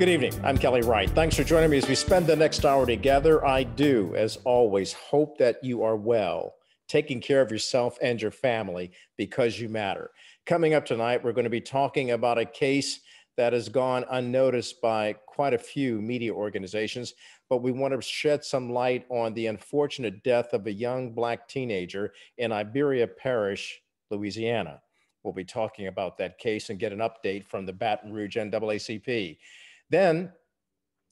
Good evening. I'm Kelly Wright. Thanks for joining me as we spend the next hour together. I do, as always, hope that you are well, taking care of yourself and your family because you matter. Coming up tonight, we're going to be talking about a case that has gone unnoticed by quite a few media organizations, but we want to shed some light on the unfortunate death of a young Black teenager in Iberia Parish, Louisiana. We'll be talking about that case and get an update from the Baton Rouge NAACP. Then,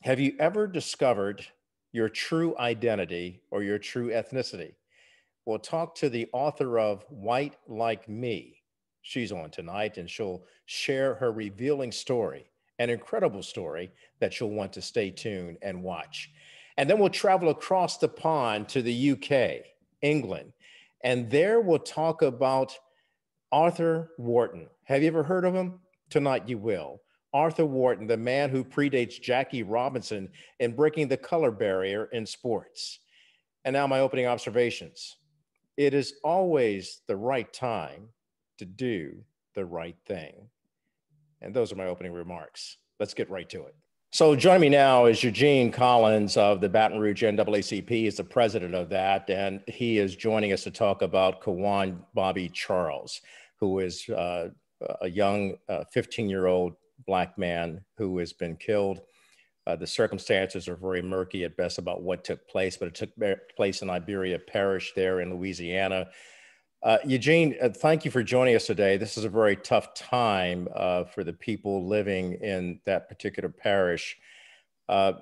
have you ever discovered your true identity or your true ethnicity? We'll talk to the author of White Like Me. She's on tonight, and she'll share her revealing story, an incredible story that you'll want to stay tuned and watch. And then we'll travel across the pond to the UK, England, and there we'll talk about Arthur Wharton. Have you ever heard of him? Tonight you will. Arthur Wharton, the man who predates Jackie Robinson in breaking the color barrier in sports. And now my opening observations. It is always the right time to do the right thing. And those are my opening remarks. Let's get right to it. So joining me now is Eugene Collins of the Baton Rouge NAACP. He's the president of that, and he is joining us to talk about Kawan Bobby Charles, who is a young 15-year-old Black man who has been killed. The circumstances are very murky at best about what took place, but it took place in Iberia Parish there in Louisiana. Eugene, thank you for joining us today. This is a very tough time for the people living in that particular parish.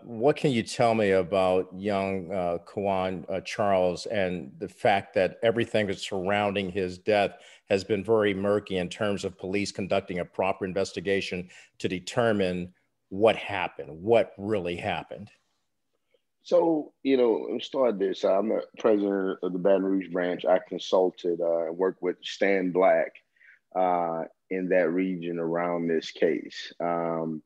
What can you tell me about young Kawan Charles and the fact that everything that's surrounding his death has been very murky in terms of police conducting a proper investigation to determine what happened, what really happened? So, let me start this. I'm the president of the Baton Rouge branch. I consulted and worked with Stan Black in that region around this case. And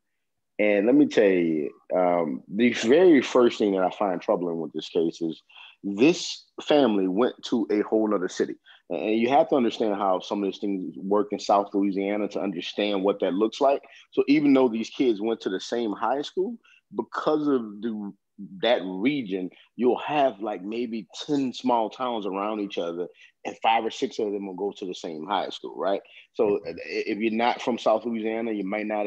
let me tell you, the very first thing that I find troubling with this case is this family went to a whole nother city. And you have to understand how some of these things work in South Louisiana to understand what that looks like. So even though these kids went to the same high school, because of that region, you'll have like maybe 10 small towns around each other, and 5 or 6 of them will go to the same high school, right? So if you're not from South Louisiana, you might not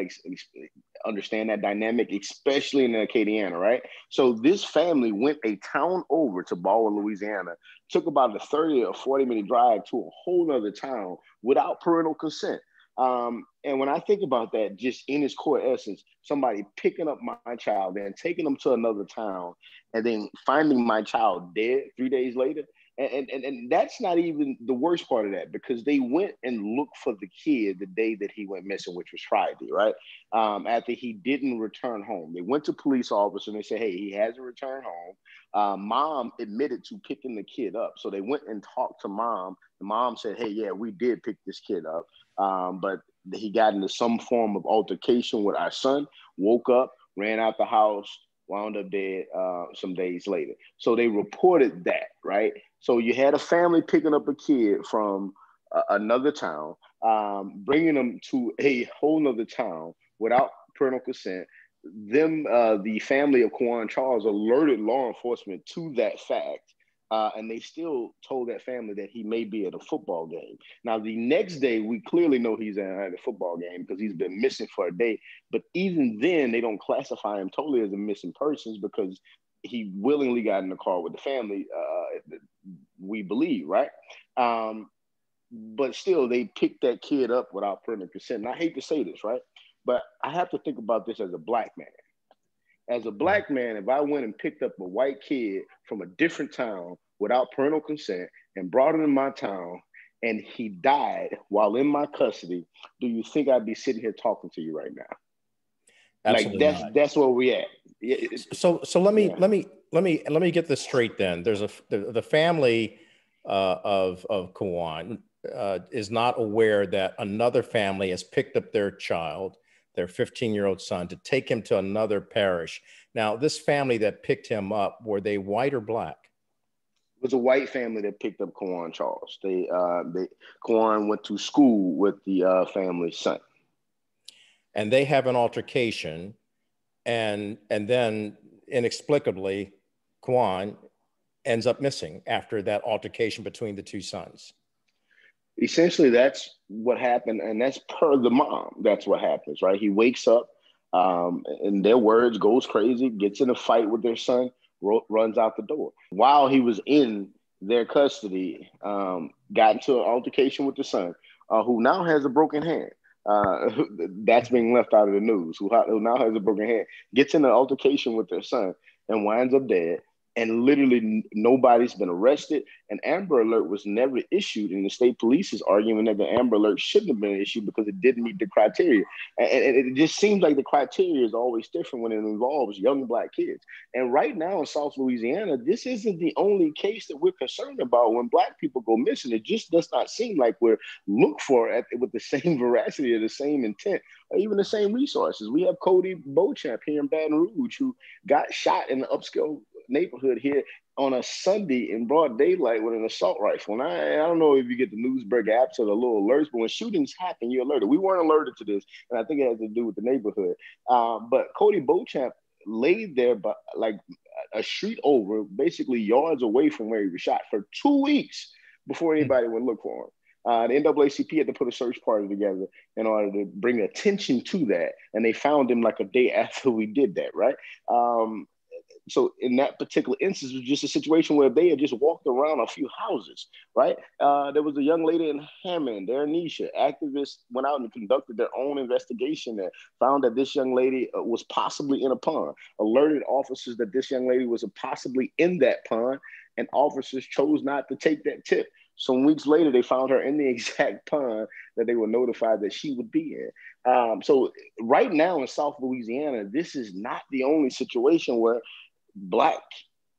understand that dynamic, especially in Acadiana, right? So this family went a town over to Baldwin, Louisiana, took about a 30 or 40-minute drive to a whole other town without parental consent. And when I think about that, just in its core essence, somebody picking up my child and taking them to another town and then finding my child dead 3 days later. And that's not even the worst part of that, because they went and looked for the kid the day that he went missing, which was Friday, right? After he didn't return home. They went to police officer and they said, hey, he hasn't returned home. Mom admitted to picking the kid up. So they went and talked to mom. The mom said, hey, yeah, we did pick this kid up. But he got into some form of altercation with our son, woke up, ran out the house, wound up dead some days later. So they reported that, right? So you had a family picking up a kid from another town, bringing them to a whole nother town without parental consent. The family of Kawan Charles alerted law enforcement to that fact. And they still told that family that he may be at a football game. Now, the next day, we clearly know he's at a football game because he's been missing for a day. But even then, they don't classify him totally as a missing person because he willingly got in the car with the family, we believe, right? But still, they picked that kid up without parental consent. And I hate to say this, right? But I have to think about this as a Black man. As a Black man, if I went and picked up a white kid from a different town without parental consent and brought him in my town and he died while in my custody, do you think I'd be sitting here talking to you right now? Absolutely like that's where we at. So let me get this straight. Then there's the family of Kawan is not aware that another family has picked up their child, their 15-year-old son, to take him to another parish. Now, this family that picked him up, were they white or Black? It was a white family that picked up Kawan Charles. Kawan went to school with the family's son. And they have an altercation. and then inexplicably, Kwan ends up missing after that altercation between the two sons. Essentially, that's what happened, and that's per the mom. That's what happens, right? He wakes up, in their words, goes crazy, gets in a fight with their son, runs out the door. While he was in their custody, got into an altercation with the son, who now has a broken hand. That's being left out of the news. Who now has a broken hand, gets in an altercation with their son, and winds up dead. And literally nobody's been arrested. An Amber Alert was never issued, and the state police is arguing that the Amber Alert shouldn't have been issued because it didn't meet the criteria. And it just seems like the criteria is always different when it involves young Black kids. And right now in South Louisiana, this isn't the only case that we're concerned about when Black people go missing. It just does not seem like we're looked for with the same veracity or the same intent or even the same resources. We have Cody Beauchamp here in Baton Rouge who got shot in the upscale neighborhood here on a Sunday in broad daylight with an assault rifle. And I don't know if you get the Newsburg apps or the little alerts, but when shootings happen, you're alerted. We weren't alerted to this, and I think it has to do with the neighborhood. But Cody Beauchamp laid there, but like a street over, basically yards away from where he was shot for 2 weeks before anybody would look for him. The NAACP had to put a search party together in order to bring attention to that, and they found him like a day after we did that, right? So in that particular instance, it was just a situation where they had just walked around a few houses, right? There was a young lady in Hammond, Anisha. Activists went out and conducted their own investigation and found that this young lady was possibly in a pond, alerted officers that this young lady was possibly in that pond, and officers chose not to take that tip. Some weeks later, they found her in the exact pond that they were notified that she would be in. So right now in South Louisiana, this is not the only situation where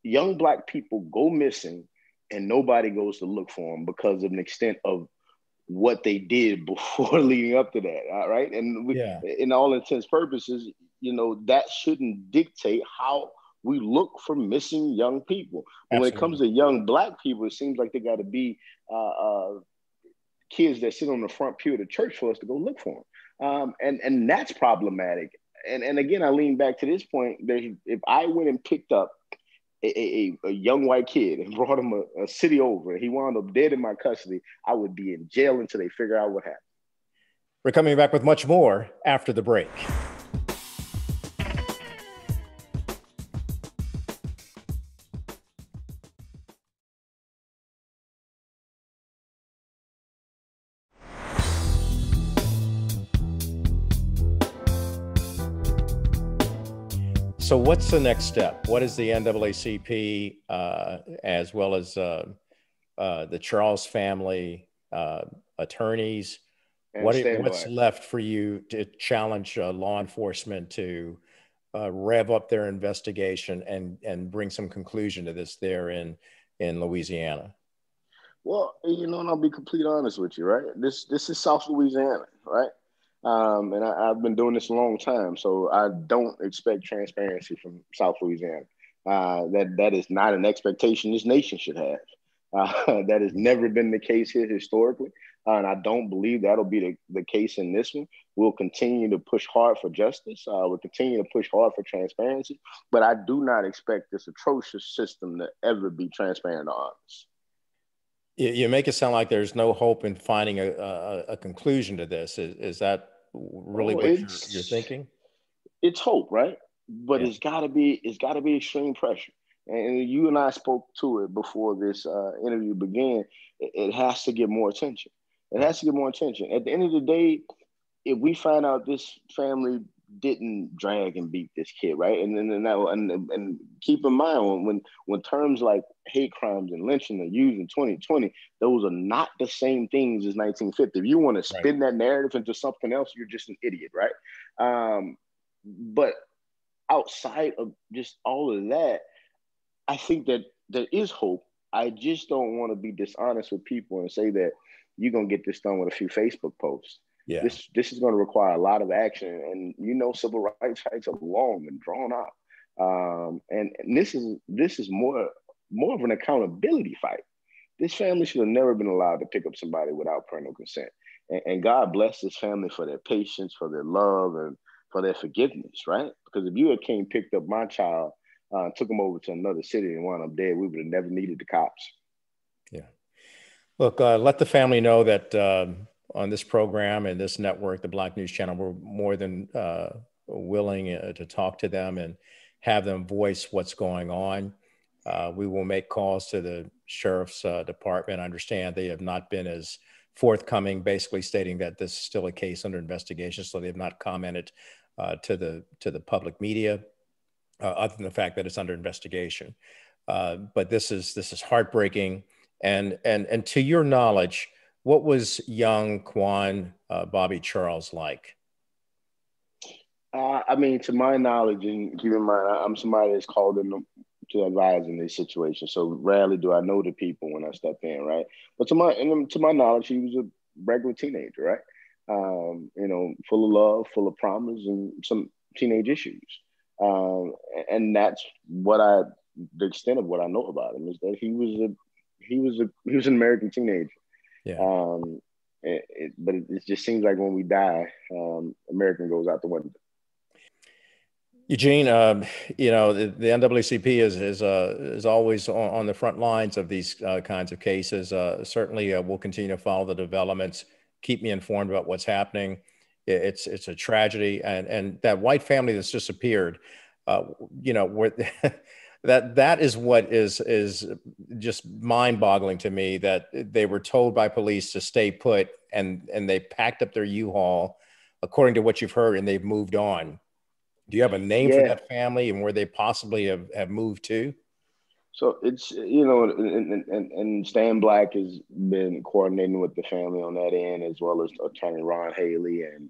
young Black people go missing and nobody goes to look for them because of an extent of what they did before leading up to that, right? And in all intents purposes, that shouldn't dictate how we look for missing young people. But when it comes to young Black people, it seems like they got to be kids that sit on the front pew of the church for us to go look for them. And that's problematic. And again, I lean back to this point that if I went and picked up a young white kid and brought him a city over and he wound up dead in my custody, I would be in jail until they figure out what happened. We're coming back with much more after the break. So what's the next step? What is the NAACP, as well as the Charles family attorneys? What's left for you to challenge law enforcement to rev up their investigation and bring some conclusion to this there in Louisiana? Well, and I'll be completely honest with you, right? This is South Louisiana, right? And I've been doing this a long time, so I don't expect transparency from South Louisiana. That is not an expectation this nation should have. That has never been the case here historically, and I don't believe that'll be the case in this one. We'll continue to push hard for justice. We'll continue to push hard for transparency, but I do not expect this atrocious system to ever be transparent or honest. You make it sound like there's no hope in finding a conclusion to this. Is that really what you're thinking? It's hope, right? But it's got to be extreme pressure. And you and I spoke to it before this interview began. It has to get more attention. It has to get more attention. At the end of the day, if we find out this family didn't drag and beat this kid, right? And keep in mind when terms like hate crimes and lynching are used in 2020, those are not the same things as 1950. If you want to spin that narrative into something else, you're just an idiot, right? But outside of just all of that, I think that there is hope. I just don't want to be dishonest with people and say that you're going to get this done with a few Facebook posts. Yeah. This is going to require a lot of action, and civil rights fights are long and drawn out. And this is more of an accountability fight. This family should have never been allowed to pick up somebody without parental consent. And God bless this family for their patience, for their love, and for their forgiveness, right? Because if you had came picked up my child, took him over to another city and wound up dead, we would have never needed the cops. Yeah. Look, let the family know that on this program and this network, the Black News Channel, we're more than willing to talk to them and have them voice what's going on. We will make calls to the sheriff's department. I understand they have not been as forthcoming, basically stating that this is still a case under investigation, so they have not commented to the public media, other than the fact that it's under investigation. But this is heartbreaking. And to your knowledge, what was young Quan Bobby Charles like? I mean, to my knowledge, and keep in mind, I'm somebody that's called in to advise in this situation. So rarely do I know the people when I step in, right? But to my knowledge, he was a regular teenager, right? Full of love, full of promise, and some teenage issues. And that's the extent of what I know about him is that he was an American teenager. Yeah. But it just seems like when we die, American goes out the window. Eugene, the NAACP is always on the front lines of these kinds of cases. Certainly, we'll continue to follow the developments. Keep me informed about what's happening. It's a tragedy, and that white family that's disappeared. Where that is what is just mind-boggling to me. That they were told by police to stay put, and they packed up their U-Haul, according to what you've heard, and they've moved on. Do you have a name for that family and where they possibly have moved to? So it's, and Stan Black has been coordinating with the family on that end, as well as Attorney Ron Haley and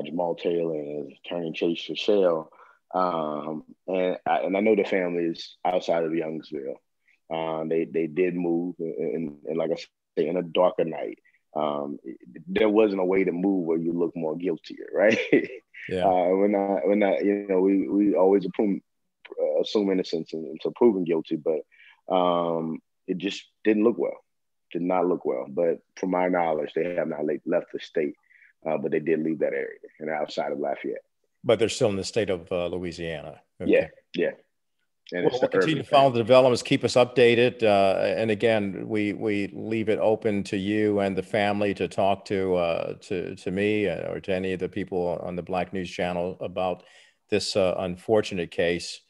Jamal Taylor and Attorney Chase Fischel. And I know the family is outside of Youngsville. They did move, and like I said, in a darker night. There wasn't a way to move where you look more guiltier, right? Yeah. We always assume innocence until proven guilty, but it just didn't look well. Did not look well. But from my knowledge, they have not left the state, but they did leave that area and outside of Lafayette. But they're still in the state of Louisiana. Okay. Yeah. And we'll continue to follow the developments, keep us updated. And again, we leave it open to you and the family to talk to me or to any of the people on the Black News Channel about this unfortunate case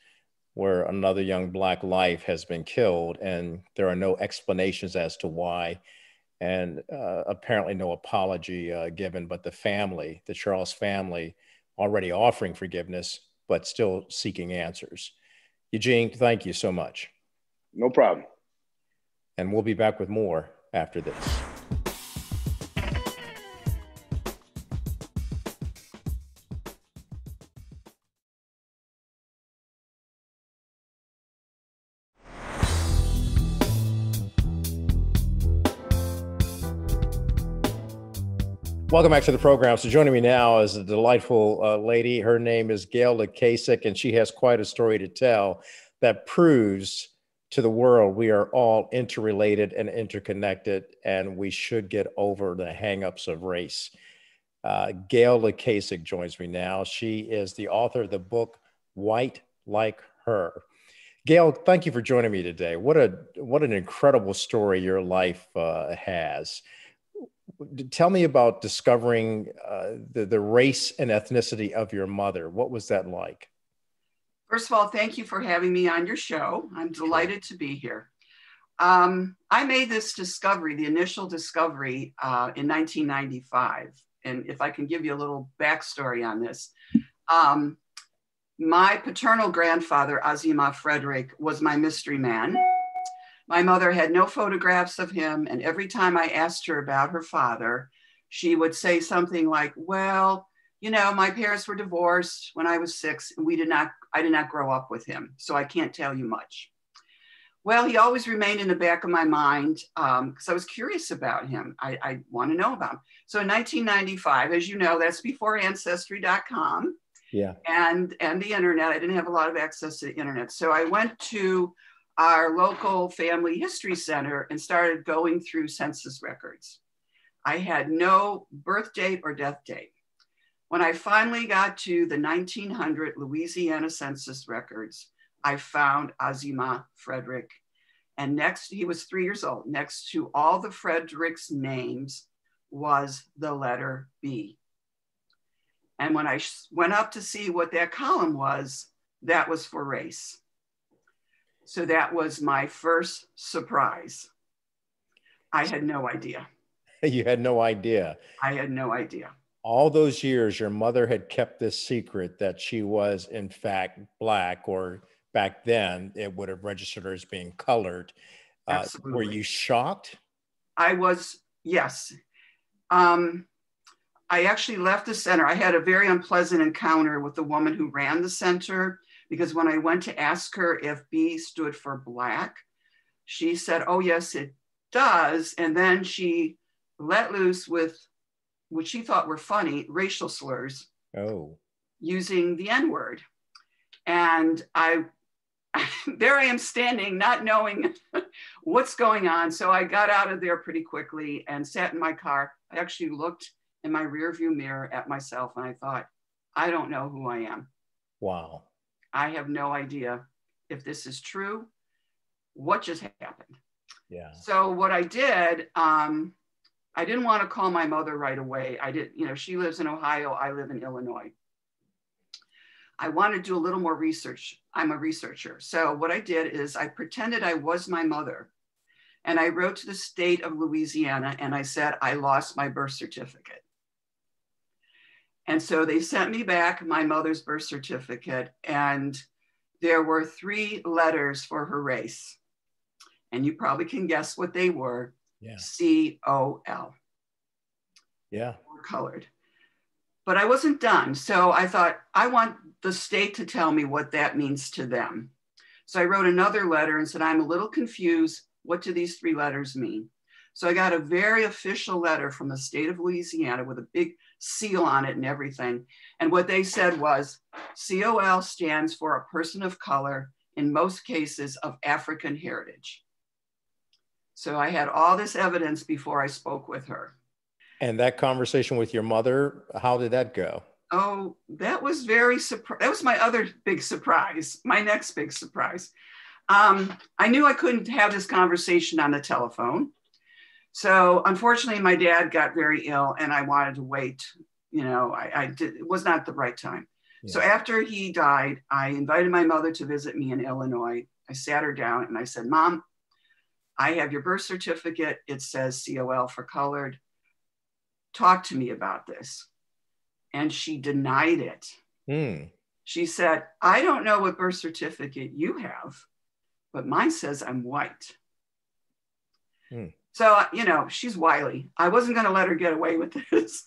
where another young Black life has been killed, and there are no explanations as to why, and apparently no apology given, but the family, the Charles family, already offering forgiveness, but still seeking answers. Eugene, thank you so much. No problem. And we'll be back with more after this. Welcome back to the program. So joining me now is a delightful lady. Her name is Gail Lukasik, and she has quite a story to tell that proves to the world we are all interrelated and interconnected, and we should get over the hangups of race. Gail Lukasik joins me now. She is the author of the book, White Like Her. Gail, thank you for joining me today. What an incredible story your life has. Tell me about discovering the race and ethnicity of your mother. What was that like? First of all, thank you for having me on your show. I'm delighted to be here. I made this discovery, the initial discovery, in 1995. And if I can give you a little backstory on this, my paternal grandfather, Azima Frederick, was my mystery man. My mother had no photographs of him, and every time I asked her about her father, she would say something like, well, my parents were divorced when I was 6, and I did not grow up with him, so I can't tell you much. Well, he always remained in the back of my mind because I was curious about him. I want to know about him. So in 1995, as you know, that's before Ancestry.com. Yeah. And the internet. I didn't have a lot of access to the internet. So I went to our local family history center and started going through census records. I had no birth date or death date. When I finally got to the 1900 Louisiana census records, I found Azima Frederick. And next, he was 3 years old. Next to all the Frederick's names was the letter B. And when I went up to see what that column was, that was for race. So that was my first surprise. I had no idea. You had no idea. I had no idea. All those years, your mother had kept this secret that she was, in fact, Black, or back then, it would have registered her as being colored. Absolutely. Were you shocked? I was, yes. I actually left the center. I had a very unpleasant encounter with the woman who ran the center, because when I went to ask her if B stood for Black, she said, oh, yes, it does. And then she let loose with what she thought were funny racial slurs. Oh. Using the N-word. And there I am standing, not knowing what's going on. So I got out of there pretty quickly and sat in my car. I actually looked in my rearview mirror at myself and I thought, I don't know who I am. Wow. I have no idea if this is true. What just happened? Yeah. So what I did, I didn't want to call my mother right away. I did, she lives in Ohio. I live in Illinois. I wanted to do a little more research. I'm a researcher. So what I did is I pretended I was my mother. And I wrote to the state of Louisiana and I said, I lost my birth certificate. And so they sent me back my mother's birth certificate, and there were 3 letters for her race. And you probably can guess what they were. Yeah. C-O-L. Yeah. Or colored. But I wasn't done. So I thought, I want the state to tell me what that means to them. So I wrote another letter and said, I'm a little confused. What do these 3 letters mean? So I got a very official letter from the state of Louisiana with a big seal on it and everything. And what they said was, COL stands for a person of color, in most cases of African heritage. So I had all this evidence before I spoke with her. And that conversation with your mother, how did that go? Oh, that was very surprising. That was my other big surprise, my next big surprise. I knew I couldn't have this conversation on the telephone. So unfortunately, my dad got very ill and I wanted to wait. It was not the right time. Yeah. So after he died, I invited my mother to visit me in Illinois. I sat her down and I said, Mom, I have your birth certificate. It says COL for colored. Talk to me about this. And she denied it. She said, I don't know what birth certificate you have, but mine says I'm white. So, she's wily. I wasn't going to let her get away with this.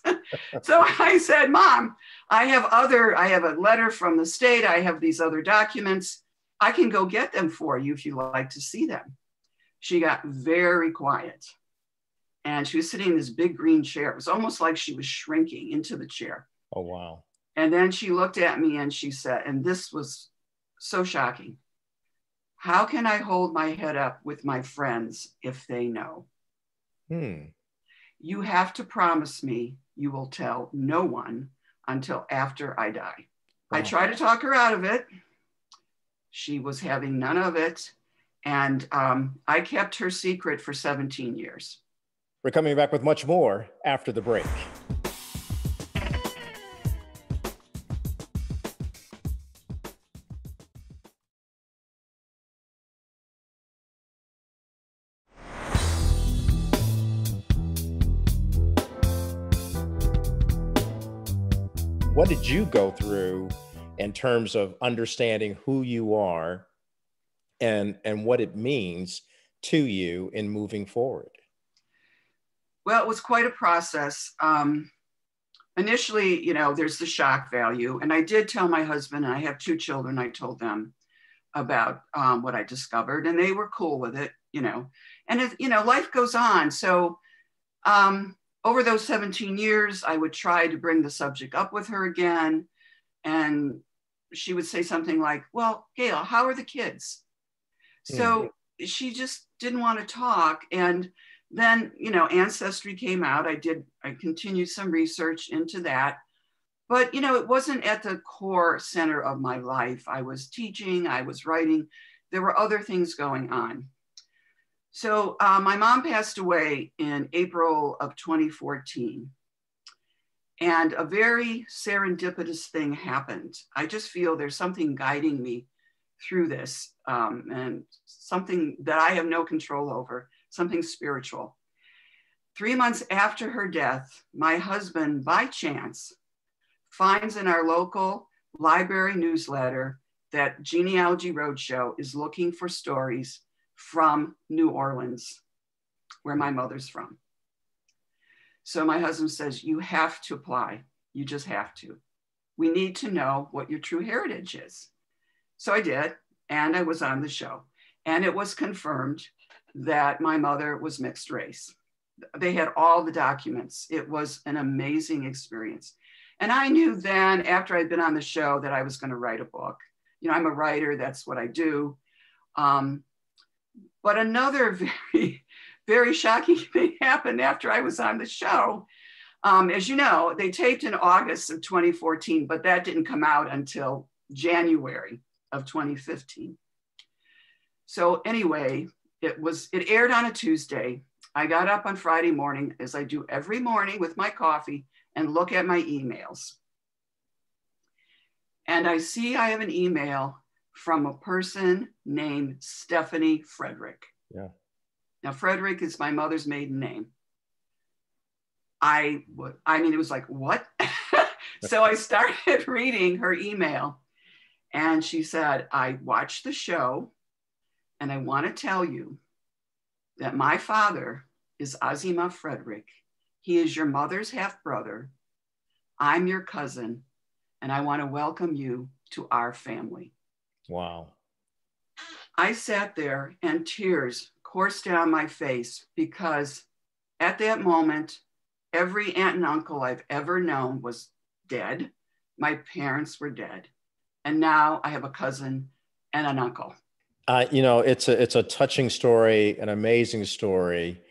So I said, Mom, I have a letter from the state. I have these other documents. I can go get them for you if you like to see them. She got very quiet. And she was sitting in this big green chair. It was almost like she was shrinking into the chair. Oh, wow. And then she looked at me and she said, and this was so shocking, how can I hold my head up with my friends if they know? You have to promise me you will tell no one until after I die. Wow. I tried to talk her out of it. She was having none of it. And I kept her secret for 17 years. We're coming back with much more after the break. What did you go through in terms of understanding who you are and what it means to you in moving forward? Well, it was quite a process. Initially, there's the shock value. And I did tell my husband, and I have 2 children, I told them about what I discovered, and they were cool with it, and life goes on. So over those 17 years, I would try to bring the subject up with her again. And she would say something like, well, Gail, how are the kids? So she just didn't want to talk. And then, Ancestry came out. I continued some research into that. But, you know, it wasn't at the core center of my life. I was teaching, I was writing. There were other things going on. So my mom passed away in April of 2014. And a very serendipitous thing happened. I just feel there's something guiding me through this, and something that I have no control over, something spiritual. 3 months after her death, my husband, by chance, finds in our local library newsletter that Genealogy Roadshow is looking for stories from New Orleans, where my mother's from. So my husband says, you have to apply. You just have to. We need to know what your true heritage is. So I did, and I was on the show. And it was confirmed that my mother was mixed race. They had all the documents. It was an amazing experience. And I knew then, after I'd been on the show, that I was going to write a book. You know, I'm a writer. That's what I do. But another very shocking thing happened after I was on the show. As you know, they taped in August of 2014, but that didn't come out until January of 2015. So anyway, it aired on a Tuesday. I got up on Friday morning, as I do every morning with my coffee, and look at my emails. And I see I have an email from a person named Stephanie Frederick. Yeah. Now, Frederick is my mother's maiden name. I mean, it was like, what? So I started reading her email, and she said, I watched the show, and I want to tell you that my father is Azima Frederick. He is your mother's half brother. I'm your cousin, and I want to welcome you to our family. Wow. I sat there and tears coursed down my face, because at that moment, every aunt and uncle I've ever known was dead. My parents were dead. And now I have a cousin and an uncle. You know, it's a touching story, an amazing story.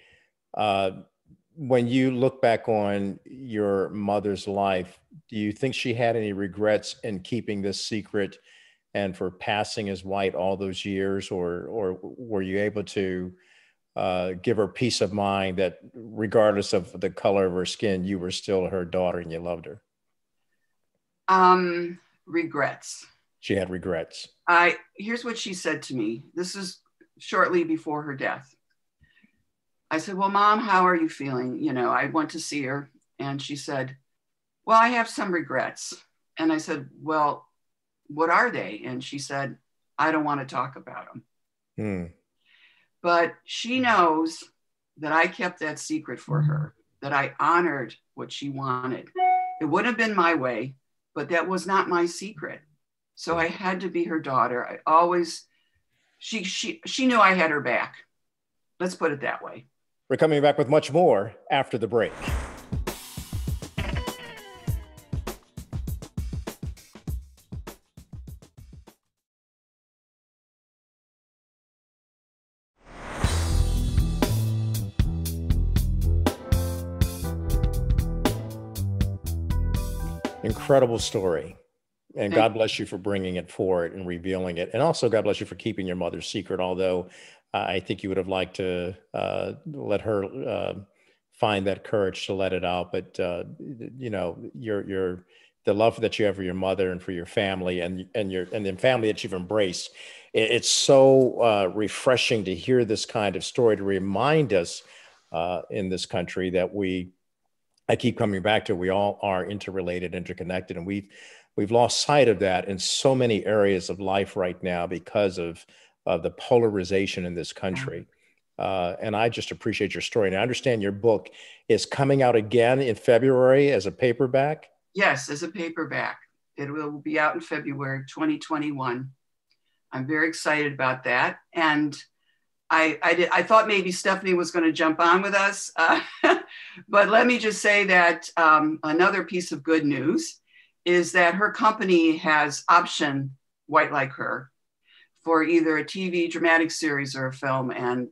When you look back on your mother's life, do you think she had any regrets in keeping this secret and for passing as white all those years, or were you able to give her peace of mind that regardless of the color of her skin, you were still her daughter and you loved her? Regrets. She had regrets. Here's what she said to me. This is shortly before her death. I said, well, Mom, how are you feeling? You know, I went to see her, and she said, well, I have some regrets. And I said, well, what are they? And she said, I don't want to talk about them. But she knows that I kept that secret for her, that I honored what she wanted. It wouldn't have been my way, but that was not my secret. So I had to be her daughter. She knew I had her back. Let's put it that way. We're coming back with much more after the break. Incredible story. And God bless you for bringing it forward and revealing it. And also God bless you for keeping your mother's secret, although I think you would have liked to let her find that courage to let it out. But, you know, the love that you have for your mother and for your family and the family that you've embraced, it's so refreshing to hear this kind of story, to remind us in this country that I keep coming back to, we all are interrelated, interconnected, and we've lost sight of that in so many areas of life right now because of the polarization in this country. And I just appreciate your story. And I understand your book is coming out again in February as a paperback. Yes, as a paperback. It will be out in February 2021. I'm very excited about that. And I thought maybe Stephanie was going to jump on with us. But let me just say that another piece of good news is that her company has optioned White Like Her for either a TV dramatic series or a film. And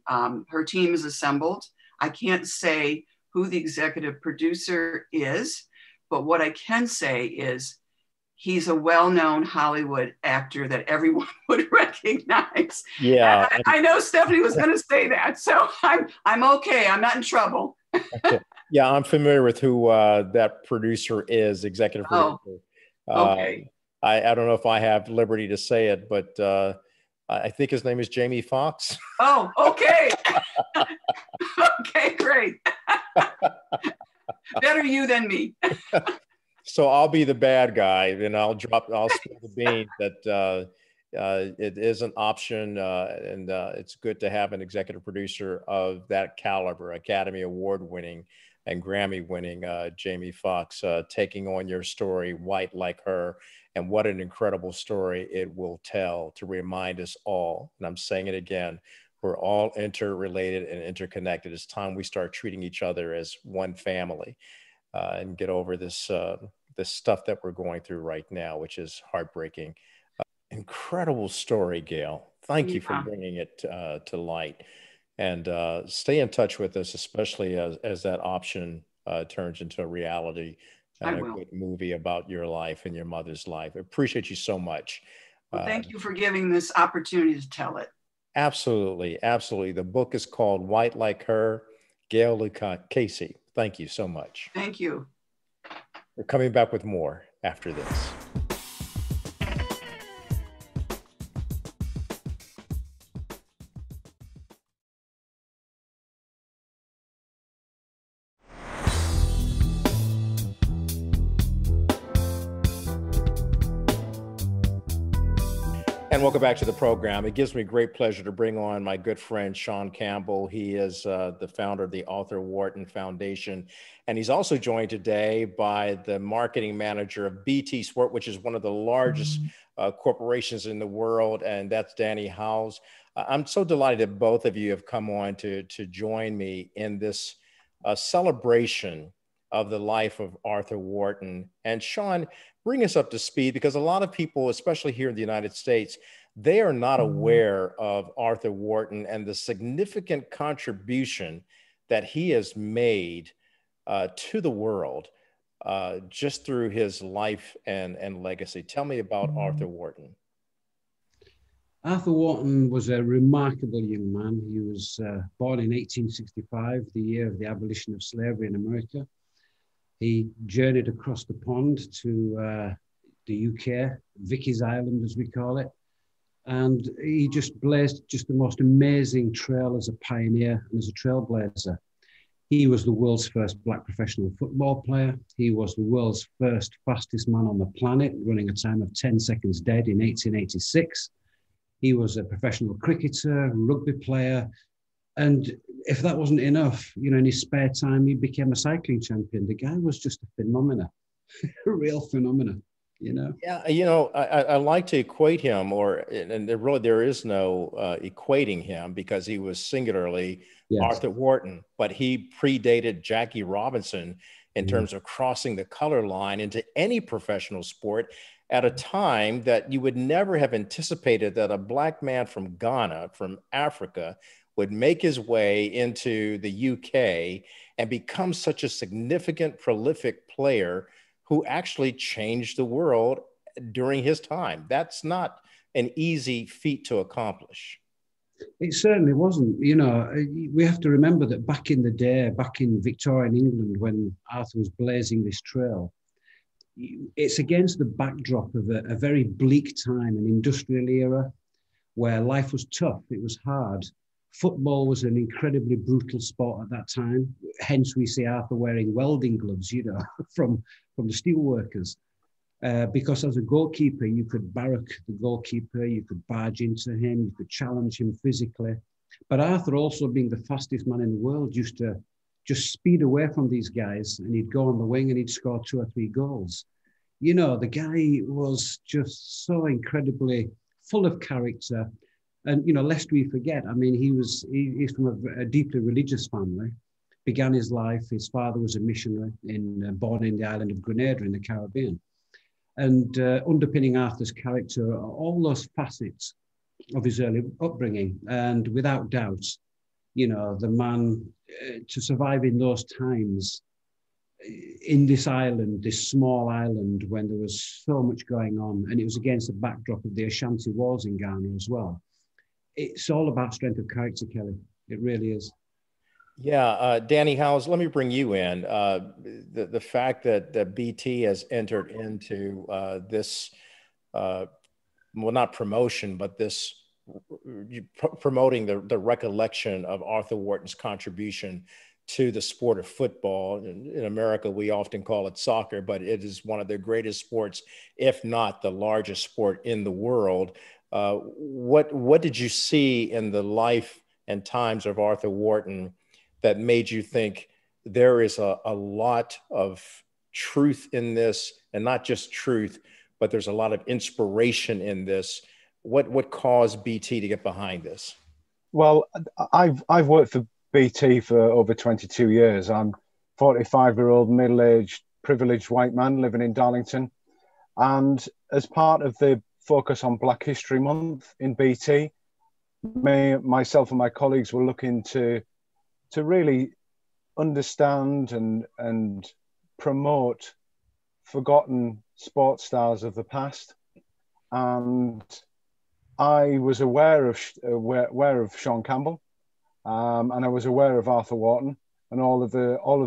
her team is assembled. I can't say who the executive producer is, But what I can say is he's a well-known Hollywood actor that everyone would recognize. Yeah, I know Stephanie was going to say that, so I'm okay. I'm not in trouble. yeah, I'm familiar with who that producer is, executive Oh, producer. okay. I don't know if I have liberty to say it, but I think his name is Jamie Foxx. Oh, okay. Okay, great. Better you than me. So I'll be the bad guy, and I'll spill the beans that it is an option, and it's good to have an executive producer of that caliber, Academy Award winning and Grammy winning Jamie Foxx taking on your story, White Like Her, and what an incredible story it will tell to remind us all, and I'm saying it again, we're all interrelated and interconnected. It's time we start treating each other as one family. And get over this this stuff that we're going through right now, which is heartbreaking. Incredible story, Gail. Thank you for bringing it to light. And stay in touch with us, especially as that option turns into a reality and a good movie about your life and your mother's life. I appreciate you so much. Well, thank you for giving this opportunity to tell it. Absolutely, absolutely. The book is called White Like Her, Gail Casey. Thank you so much. Thank you. We're coming back with more after this. And welcome back to the program. It gives me great pleasure to bring on my good friend, Sean Campbell. He is the founder of the Arthur Wharton Foundation. And he's also joined today by the marketing manager of BT Sport, which is one of the largest corporations in the world. And that's Danny Howes. I'm so delighted that both of you have come on to join me in this celebration of the life of Arthur Wharton. And Sean, bring us up to speed, because a lot of people, especially here in the United States, they are not aware of Arthur Wharton and the significant contribution that he has made to the world just through his life and legacy. Tell me about Arthur Wharton. Arthur Wharton was a remarkable young man. He was born in 1865, the year of the abolition of slavery in America. He journeyed across the pond to the UK, Vicky's Island, as we call it. And he just blazed just the most amazing trail as a pioneer and as a trailblazer. He was the world's first black professional football player. He was the world's first fastest man on the planet, running a time of 10 seconds dead in 1886. He was a professional cricketer, rugby player. And if that wasn't enough, you know, in his spare time, he became a cycling champion. The guy was just a phenomenon, a real phenomenon, you know? Yeah, you know, I like to equate him, and there is no equating him, because he was singularly Arthur Wharton, but he predated Jackie Robinson in terms of crossing the color line into any professional sport at a time that you would never have anticipated that a black man from Ghana, from Africa, would make his way into the UK and become such a significant, prolific player who actually changed the world during his time. That's not an easy feat to accomplish. It certainly wasn't. You know, we have to remember that back in the day, back in Victorian England, when Arthur was blazing this trail, it's against the backdrop of a very bleak time, an industrial era where life was tough, it was hard. Football was an incredibly brutal sport at that time. Hence, we see Arthur wearing welding gloves, you know, from the steel workers. Because as a goalkeeper, you could barrack the goalkeeper, you could barge into him, you could challenge him physically. But Arthur, also being the fastest man in the world, used to just speed away from these guys, and he'd go on the wing and he'd score 2 or 3 goals. You know, the guy was just so incredibly full of character. And, you know, lest we forget, I mean, he's from a deeply religious family, began his life, his father was a missionary born in the island of Grenada in the Caribbean. And underpinning Arthur's character are all those facets of his early upbringing. And without doubt, you know, the man, to survive in those times, in this island, this small island, when there was so much going on, and it was against the backdrop of the Ashanti Wars in Ghana as well. It's all about strength of character, Kelly. It really is. Yeah, Danny Howes, let me bring you in. The fact that BT has entered into this, well, not promotion, but this promoting the recollection of Arthur Wharton's contribution to the sport of football. In America, we often call it soccer, but it is one of the greatest sports, if not the largest sport in the world. What did you see in the life and times of Arthur Wharton that made you think there is a lot of truth in this, and not just truth, but there's a lot of inspiration in this? What caused BT to get behind this? Well, I've worked for BT for over 22 years. I'm 45-year-old middle-aged privileged white man living in Darlington, and as part of the focus on Black History Month in BT, myself and my colleagues were looking to really understand and promote forgotten sports stars of the past. And I was aware of Sean Campbell, and I was aware of Arthur Wharton and all of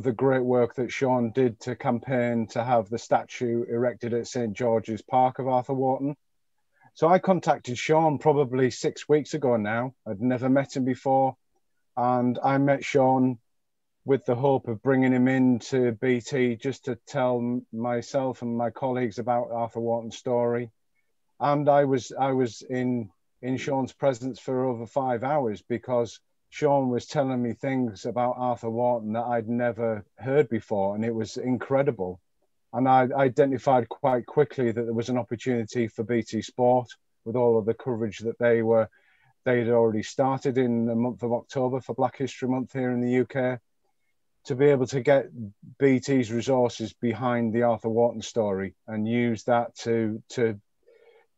the great work that Sean did to campaign to have the statue erected at St. George's Park of Arthur Wharton. So I contacted Sean probably 6 weeks ago now. I'd never met him before, and I met Sean with the hope of bringing him into BT just to tell myself and my colleagues about Arthur Wharton's story. And I was in Sean's presence for over 5 hours, because Sean was telling me things about Arthur Wharton that I'd never heard before, and it was incredible. And I identified quite quickly that there was an opportunity for BT Sport, with all of the coverage that they'd already started in the month of October for Black History Month here in the UK, to be able to get BT's resources behind the Arthur Wharton story and use that to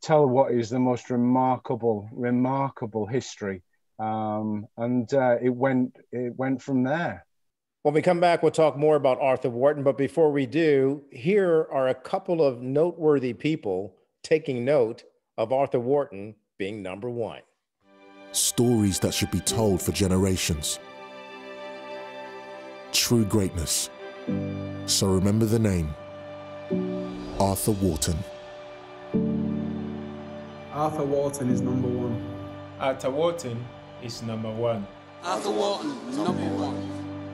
tell what is the most remarkable history. It went from there. When we come back, we'll talk more about Arthur Wharton. But before we do, here are a couple of noteworthy people taking note of Arthur Wharton being number one. Stories that should be told for generations. True greatness. So remember the name, Arthur Wharton. Arthur Wharton is number one. Arthur Wharton is number one. Arthur Wharton is number one.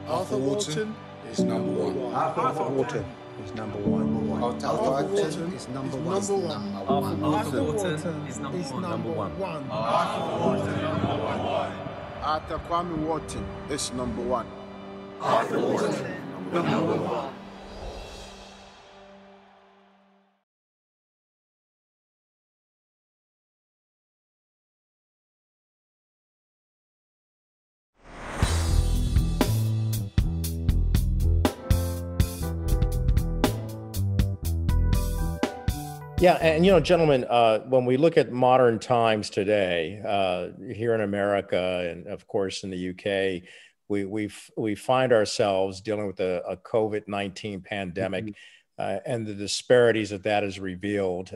Arthur Wharton is number one. Arthur Wharton is number one. Arthur Wharton is number one. Arthur Wharton is number one. Arthur Kwame Wharton is number one. Arthur Wharton, number one. Yeah, and gentlemen, when we look at modern times today, here in America, and of course in the UK, we find ourselves dealing with a COVID-19 pandemic, and the disparities that has revealed,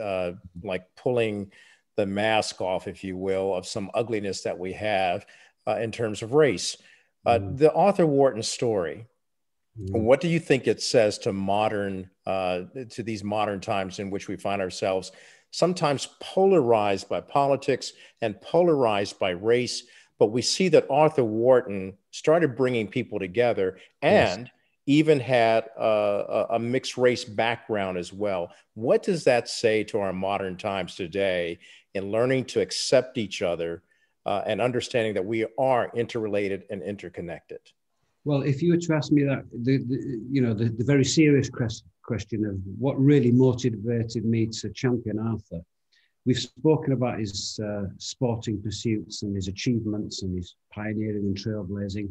like pulling the mask off, if you will, of some ugliness that we have in terms of race. The Arthur Wharton story, what do you think it says to these modern times in which we find ourselves, sometimes polarized by politics and polarized by race? But we see that Arthur Wharton started bringing people together, and even had a mixed race background as well. What does that say to our modern times today in learning to accept each other and understanding that we are interrelated and interconnected? Well, if you were to ask me that, the very serious question of what really motivated me to champion Arthur, we've spoken about his sporting pursuits and his achievements and his pioneering and trailblazing.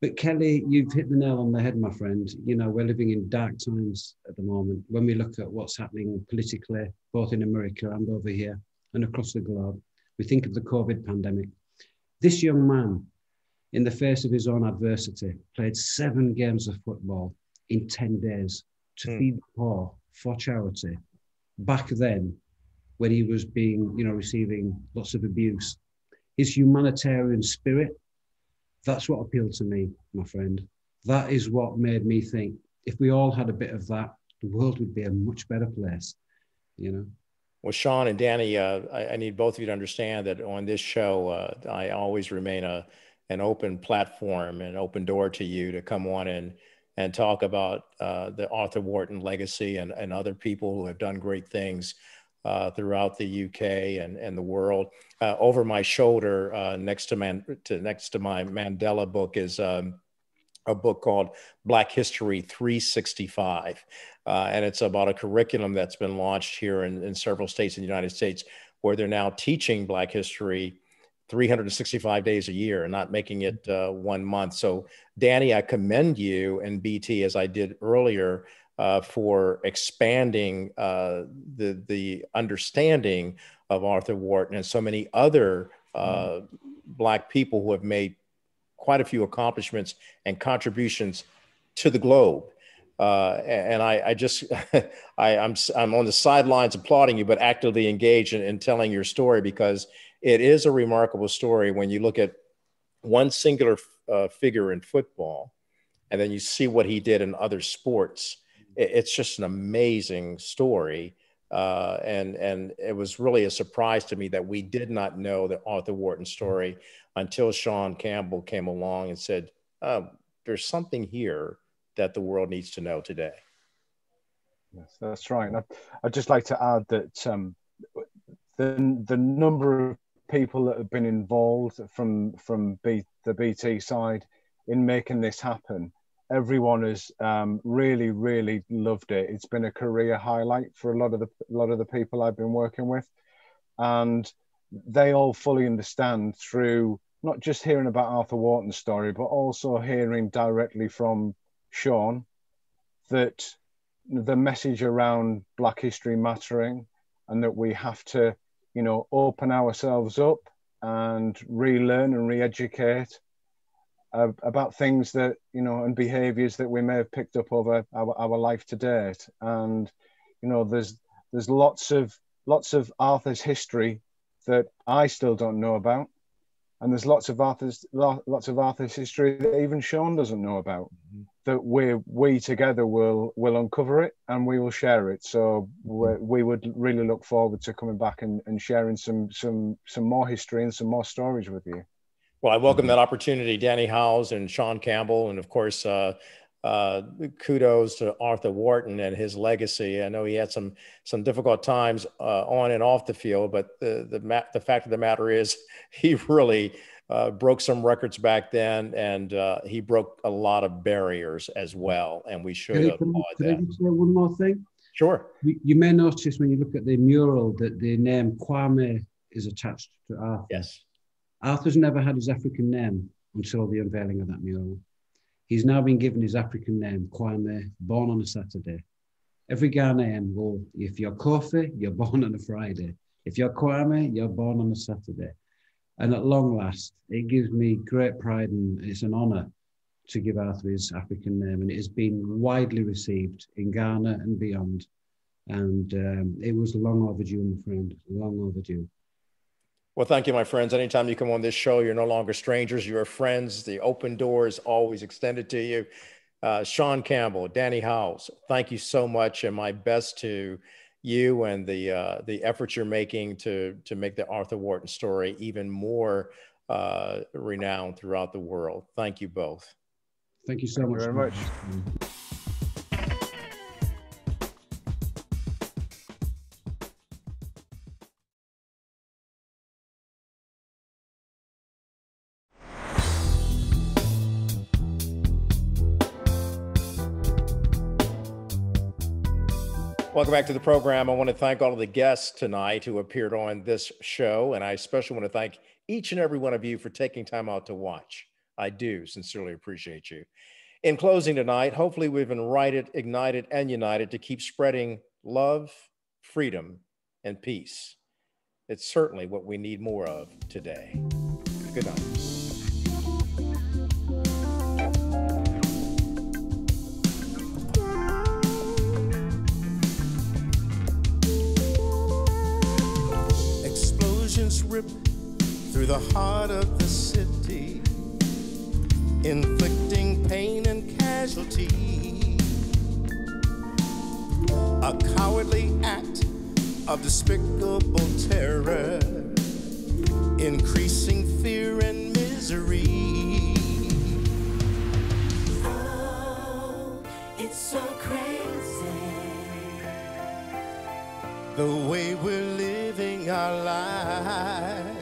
But Kelly, you've hit the nail on the head, my friend. We're living in dark times at the moment. When we look at what's happening politically, both in America and over here and across the globe, we think of the COVID pandemic. This young man, in the face of his own adversity, played 7 games of football, in 10 days to feed the poor for charity. Back then, when he was being, receiving lots of abuse, his humanitarian spirit, that's what appealed to me, my friend. That is what made me think, if we all had a bit of that, the world would be a much better place, Well, Sean and Danny, I need both of you to understand that on this show, I always remain an open platform, an open door to you to come on and talk about the Arthur Wharton legacy and other people who have done great things throughout the UK and the world. Over my shoulder, next to my Mandela book, is a book called Black History 365. And it's about a curriculum that's been launched here in several states in the United States, where they're now teaching Black history 365 days a year and not making it 1 month. So Danny, I commend you and BT, as I did earlier, for expanding the understanding of Arthur Wharton and so many other Black people who have made quite a few accomplishments and contributions to the globe. And I just, I'm on the sidelines applauding you, but actively engaged in telling your story, because it is a remarkable story when you look at one singular figure in football, and then you see what he did in other sports. It's just an amazing story. And it was really a surprise to me that we did not know the Arthur Wharton story until Sean Campbell came along and said, there's something here that the world needs to know today. Yes, that's right. And I'd just like to add that the number of people that have been involved from the BT side in making this happen, everyone has really, really loved it. It's been a career highlight for a lot of the people I've been working with, and they all fully understand through not just hearing about Arthur Wharton's story, but also hearing directly from Sean that the message around Black History mattering, and that we have to, open ourselves up and relearn and re-educate about things that, and behaviors that we may have picked up over our life to date. And, there's lots of Arthur's history that I still don't know about. And there's lots of Arthur's history that even Sean doesn't know about, that we together will uncover it and we will share it. So we would really look forward to coming back and sharing some more history and some more stories with you. Well, I welcome that opportunity, Danny Howes and Sean Campbell, and of course, kudos to Arthur Wharton and his legacy. I know he had some difficult times on and off the field, but the fact of the matter is he really broke some records back then, and he broke a lot of barriers as well, and we should applaud that. Could I just say one more thing? Sure. You may notice when you look at the mural that the name Kwame is attached to Arthur. Yes. Arthur's never had his African name until the unveiling of that mural. He's now been given his African name, Kwame, born on a Saturday. Every Ghanaian will, if you're Kofi, you're born on a Friday. If you're Kwame, you're born on a Saturday. And at long last, it gives me great pride, and it's an honor to give Arthur his African name. And it has been widely received in Ghana and beyond. And it was long overdue, my friend, long overdue. Well, thank you, my friends. Anytime you come on this show, you're no longer strangers, you're friends. The open door is always extended to you. Sean Campbell, Danny Howes, thank you so much, and my best to you and the efforts you're making to make the Arthur Wharton story even more renowned throughout the world. Thank you both. Thank you so much. Very much. Welcome back to the program. I want to thank all of the guests tonight who appeared on this show, and I especially want to thank each and every one of you for taking time out to watch. I do sincerely appreciate you. In closing tonight, hopefully we've been ignited, and united to keep spreading love, freedom, and peace. It's certainly what we need more of today. Good night. rip through the heart of the city, inflicting pain and casualty. A cowardly act of despicable terror, increasing fear and misery. Oh, it's so crazy, the way we're living our lives.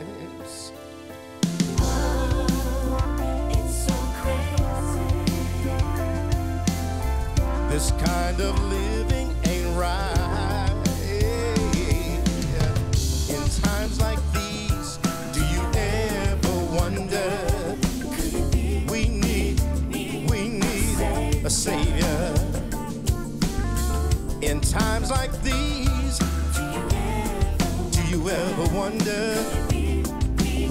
This kind of living ain't right. In times like these, do you ever wonder? We need a savior. In times like these, do you ever wonder?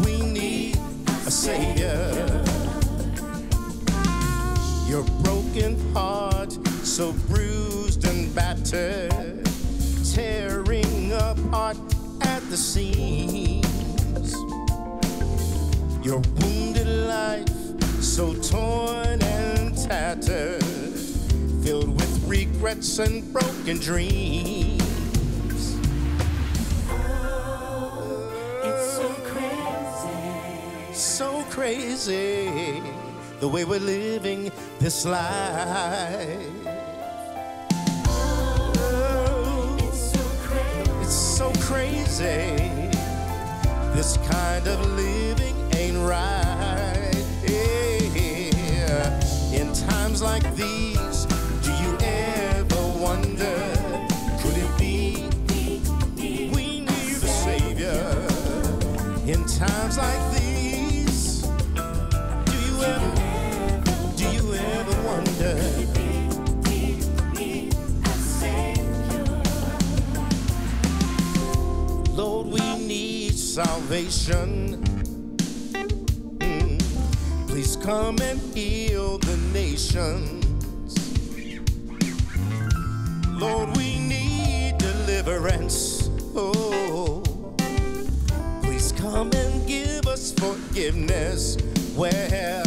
We need a savior. Your broken heart, so bruised and battered, tearing apart at the seams. Your wounded life, so torn and tattered, filled with regrets and broken dreams. oh, it's so crazy, So crazy, the way we're living this life. So crazy, this kind of living ain't right. In times like these, do you ever wonder, could it be we need a savior? In times like these, do you ever wonder? Lord, we need salvation. Please come and heal the nations. Lord, we need deliverance. Oh, please come and give us forgiveness. Well,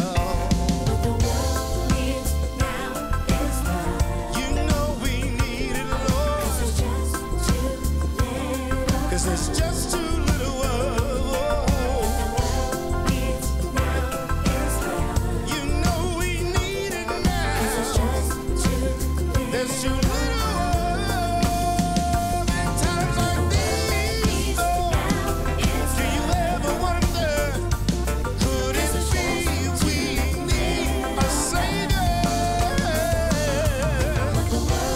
what the world needs now is love. you know we need it, Lord, 'cause there's just too little world. You know we need it now. There's too little world in times like these. Oh, do you ever wonder, could it be we need a savior?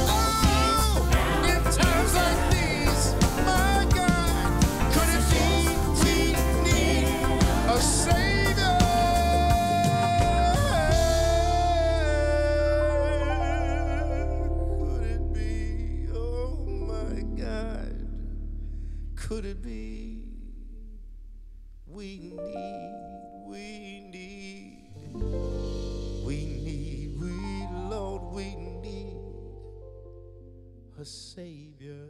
Oh, in times like these, my God, could it be we need a savior? Could it be, oh my God, could it be we Lord, we need a savior.